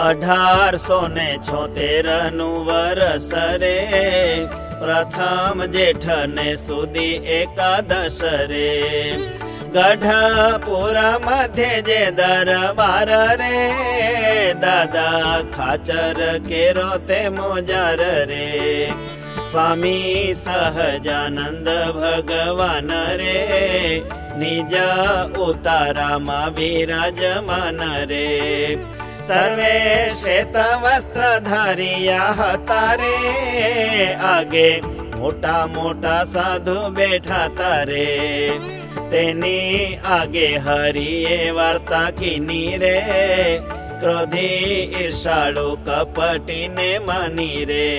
1876 वरस रे, प्रथम जेठ ने सुदी एकादश रे। गढ़पुरा मध्य जे दरबार रे, दादा खाचर केरो ते मोजार रे। स्वामी सहजानंद भगवान रे, निज उतारा मा विराजमान रे। सर्वे श्वेत वस्त्र धारिया हता रे, आगे मोटा मोटा साधु बैठा तारे। तेनी आगे हरिये वार्ता कीनी रे, क्रोधी ईर्षाळु कपटी ने मानी रे।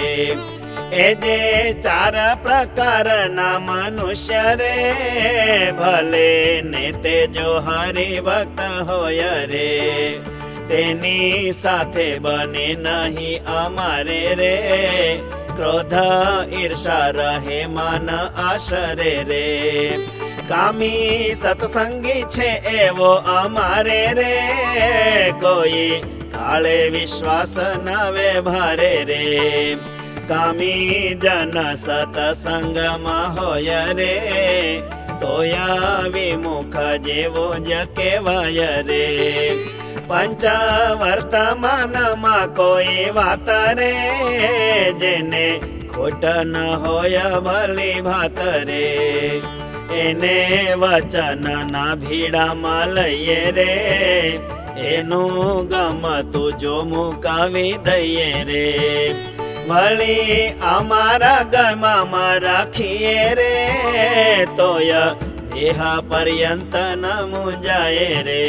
एजे 4 प्रकार ना मनुष्य रे, भले ने तेजो हरि भक्त होय रे। तेनी साथे बने नहीं अमारे रे, क्रोध ईर्षा रहे मान आशरे रे। कामी सत्संगी छे एवो अमारे रे, कोई काले विश्वास नवे भारे रे। कामी जन सत्संग मा होय रे, तोया विमुख जेवो ज केवाय रे। पंचवर्तमान मा कोई वात रे, जेने खोट न होय भली भात रे। एने वचन ना भीड़ा मा लईए रे, एनु गमतु जो मुकावी दईए रे। भली अमारा गमा मा राखीए रे, तोय देह पर्यंत न मुंजाए रे।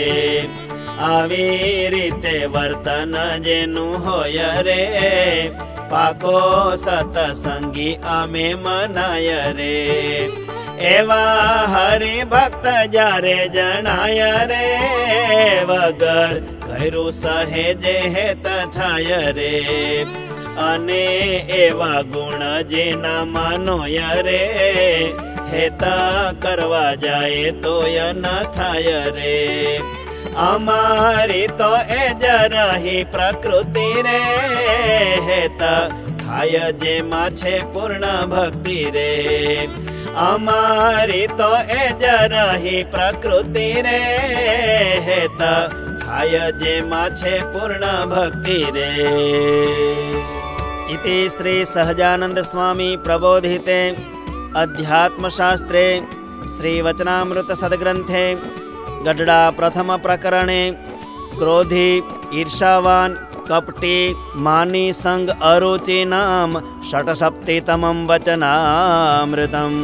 आवी रीते वर्तन जेनु होय रे, पाको सतसंगी आमे मनाय रे। एवा हरि भक्त जारे जनाय रे, वगर करू सहेजे हेत छाय रे। अने एवा गुण जेना मानोय रे, हेता करवा जाए तोय न थाय रे। अमारी तो एज रही प्रकृति रे, हेता थाय जे माछे पूर्ण भक्ति रे। अमारी तो एज रही प्रकृति रे, हेता थाय जे माछे पूर्ण भक्ति रे। इति श्री सहजानंद स्वामी प्रबोधिते अध्यात्मशास्त्रे श्री वचनामृत सद्ग्रंथे गढ़डा प्रथम प्रकरणे क्रोधी ईर्षावान कपटी मानी संग अरुचि नाम 66तमं वचनामृतम्।